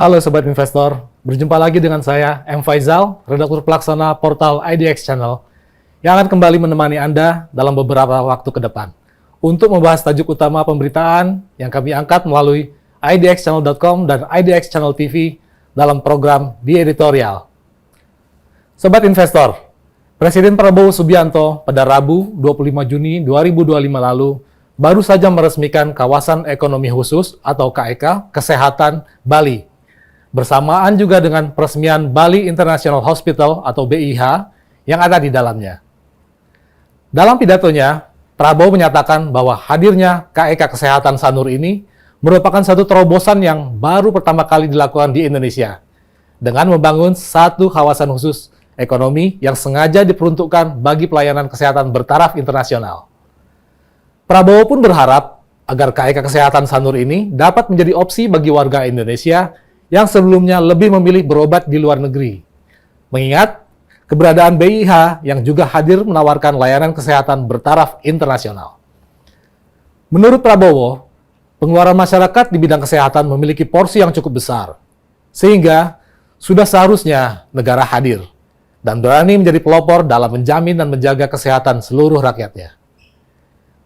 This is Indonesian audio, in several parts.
Halo Sobat Investor, berjumpa lagi dengan saya, M. Faizal, redaktur pelaksana portal IDX Channel, yang akan kembali menemani Anda dalam beberapa waktu ke depan untuk membahas tajuk utama pemberitaan yang kami angkat melalui idxchannel.com dan IDX Channel TV dalam program The Editorial. Sobat Investor, Presiden Prabowo Subianto pada Rabu 25 Juni 2025 lalu baru saja meresmikan Kawasan Ekonomi Khusus atau KEK Kesehatan Bali, bersamaan juga dengan peresmian Bali International Hospital atau BIH yang ada di dalamnya. Dalam pidatonya, Prabowo menyatakan bahwa hadirnya KEK Kesehatan Sanur ini merupakan satu terobosan yang baru pertama kali dilakukan di Indonesia dengan membangun satu kawasan khusus ekonomi yang sengaja diperuntukkan bagi pelayanan kesehatan bertaraf internasional. Prabowo pun berharap agar KEK Kesehatan Sanur ini dapat menjadi opsi bagi warga Indonesia yang sebelumnya lebih memilih berobat di luar negeri. Mengingat keberadaan BIH yang juga hadir menawarkan layanan kesehatan bertaraf internasional. Menurut Prabowo, pengeluaran masyarakat di bidang kesehatan memiliki porsi yang cukup besar, sehingga sudah seharusnya negara hadir dan berani menjadi pelopor dalam menjamin dan menjaga kesehatan seluruh rakyatnya.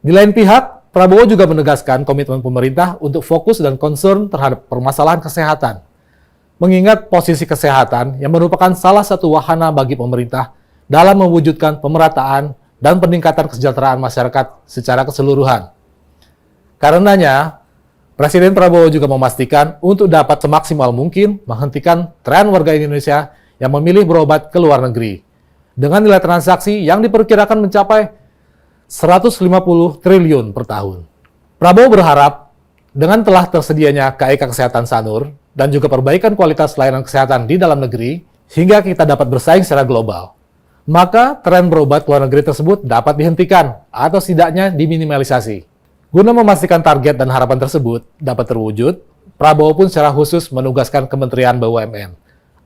Di lain pihak, Prabowo juga menegaskan komitmen pemerintah untuk fokus dan concern terhadap permasalahan kesehatan, mengingat posisi kesehatan yang merupakan salah satu wahana bagi pemerintah dalam mewujudkan pemerataan dan peningkatan kesejahteraan masyarakat secara keseluruhan. Karenanya, Presiden Prabowo juga memastikan untuk dapat semaksimal mungkin menghentikan tren warga Indonesia yang memilih berobat ke luar negeri, dengan nilai transaksi yang diperkirakan mencapai 150 triliun per tahun. Prabowo berharap dengan telah tersedianya KEK Kesehatan Sanur dan juga perbaikan kualitas layanan kesehatan di dalam negeri, hingga kita dapat bersaing secara global, maka tren berobat ke luar negeri tersebut dapat dihentikan atau setidaknya diminimalisasi. Guna memastikan target dan harapan tersebut dapat terwujud, Prabowo pun secara khusus menugaskan Kementerian BUMN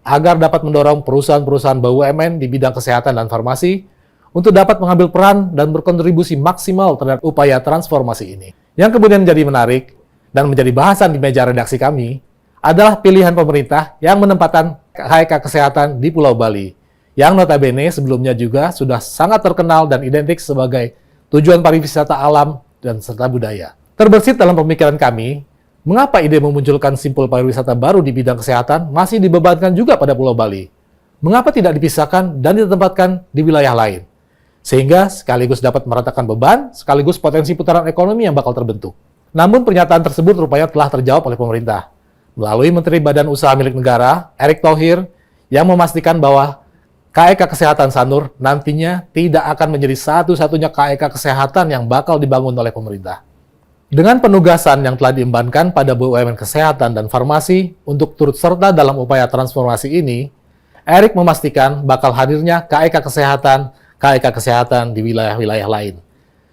agar dapat mendorong perusahaan-perusahaan BUMN di bidang kesehatan dan farmasi untuk dapat mengambil peran dan berkontribusi maksimal terhadap upaya transformasi ini. Yang kemudian menjadi menarik dan menjadi bahasan di meja redaksi kami adalah pilihan pemerintah yang menempatkan KEK Kesehatan di Pulau Bali, yang notabene sebelumnya juga sudah sangat terkenal dan identik sebagai tujuan pariwisata alam dan serta budaya. Terbersit dalam pemikiran kami, mengapa ide memunculkan simpul pariwisata baru di bidang kesehatan masih dibebankan juga pada Pulau Bali? Mengapa tidak dipisahkan dan ditempatkan di wilayah lain? Sehingga sekaligus dapat meratakan beban, sekaligus potensi putaran ekonomi yang bakal terbentuk. Namun pernyataan tersebut rupanya telah terjawab oleh pemerintah melalui Menteri Badan Usaha Milik Negara, Erick Thohir, yang memastikan bahwa KEK Kesehatan Sanur nantinya tidak akan menjadi satu-satunya KEK kesehatan yang bakal dibangun oleh pemerintah. Dengan penugasan yang telah diembankan pada BUMN Kesehatan dan Farmasi untuk turut serta dalam upaya transformasi ini, Erick memastikan bakal hadirnya KEK Kesehatan di wilayah-wilayah lain.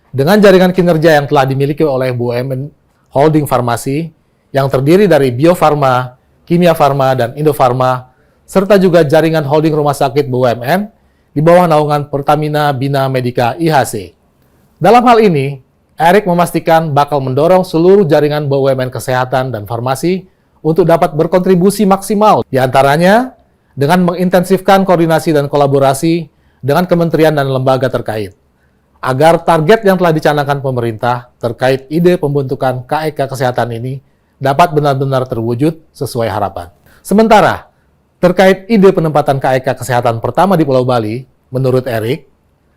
Dengan jaringan kinerja yang telah dimiliki oleh BUMN Holding Farmasi, yang terdiri dari Bio Farma, Kimia Farma, dan Indofarma, serta juga jaringan holding rumah sakit BUMN di bawah naungan Pertamina Bina Medica IHC. Dalam hal ini, Erick memastikan bakal mendorong seluruh jaringan BUMN kesehatan dan farmasi untuk dapat berkontribusi maksimal, diantaranya dengan mengintensifkan koordinasi dan kolaborasi dengan kementerian dan lembaga terkait, agar target yang telah dicanangkan pemerintah terkait ide pembentukan KEK Kesehatan ini dapat benar-benar terwujud sesuai harapan. Sementara, terkait ide penempatan KEK Kesehatan pertama di Pulau Bali, menurut Erick,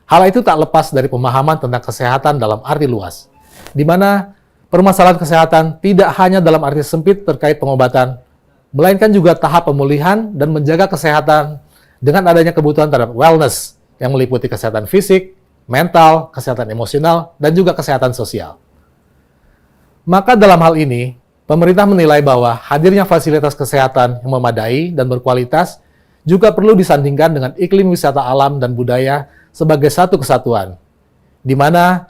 hal itu tak lepas dari pemahaman tentang kesehatan dalam arti luas, di mana permasalahan kesehatan tidak hanya dalam arti sempit terkait pengobatan, melainkan juga tahap pemulihan dan menjaga kesehatan dengan adanya kebutuhan terhadap wellness yang meliputi kesehatan fisik, mental, kesehatan emosional, dan juga kesehatan sosial. Maka dalam hal ini, pemerintah menilai bahwa hadirnya fasilitas kesehatan yang memadai dan berkualitas juga perlu disandingkan dengan iklim wisata alam dan budaya sebagai satu kesatuan, di mana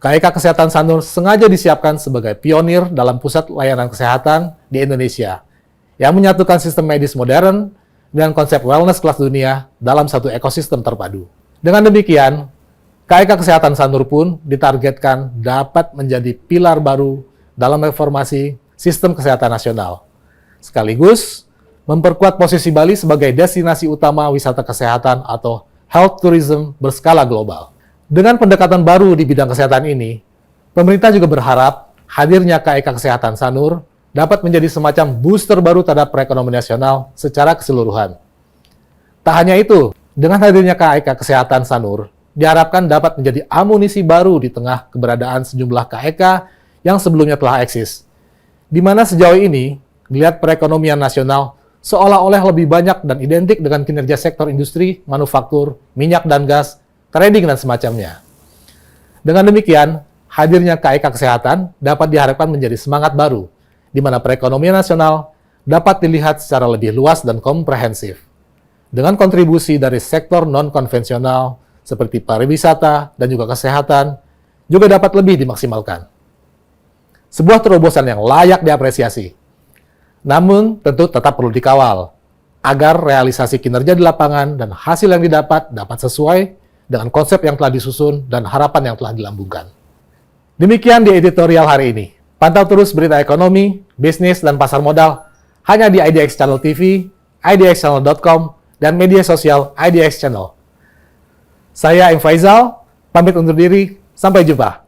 KEK Kesehatan Sanur sengaja disiapkan sebagai pionir dalam pusat layanan kesehatan di Indonesia, yang menyatukan sistem medis modern dengan konsep wellness kelas dunia dalam satu ekosistem terpadu. Dengan demikian, KEK Kesehatan Sanur pun ditargetkan dapat menjadi pilar baru dalam reformasi sistem kesehatan nasional, sekaligus memperkuat posisi Bali sebagai destinasi utama wisata kesehatan atau health tourism berskala global. Dengan pendekatan baru di bidang kesehatan ini, pemerintah juga berharap hadirnya KEK Kesehatan Sanur dapat menjadi semacam booster baru terhadap perekonomian nasional secara keseluruhan. Tak hanya itu, dengan hadirnya KEK Kesehatan Sanur, diharapkan dapat menjadi amunisi baru di tengah keberadaan sejumlah KEK yang sebelumnya telah eksis, di mana sejauh ini, melihat perekonomian nasional seolah-olah lebih banyak dan identik dengan kinerja sektor industri, manufaktur, minyak dan gas, trading dan semacamnya. Dengan demikian, hadirnya KEK Kesehatan dapat diharapkan menjadi semangat baru, di mana perekonomian nasional dapat dilihat secara lebih luas dan komprehensif. Dengan kontribusi dari sektor non-konvensional seperti pariwisata dan juga kesehatan, juga dapat lebih dimaksimalkan. Sebuah terobosan yang layak diapresiasi. Namun, tentu tetap perlu dikawal, agar realisasi kinerja di lapangan dan hasil yang didapat sesuai dengan konsep yang telah disusun dan harapan yang telah dilambungkan. Demikian di editorial hari ini. Pantau terus berita ekonomi, bisnis, dan pasar modal hanya di IDX Channel TV, idxchannel.com, dan media sosial IDX Channel. Saya M. Faizal, pamit undur diri, sampai jumpa.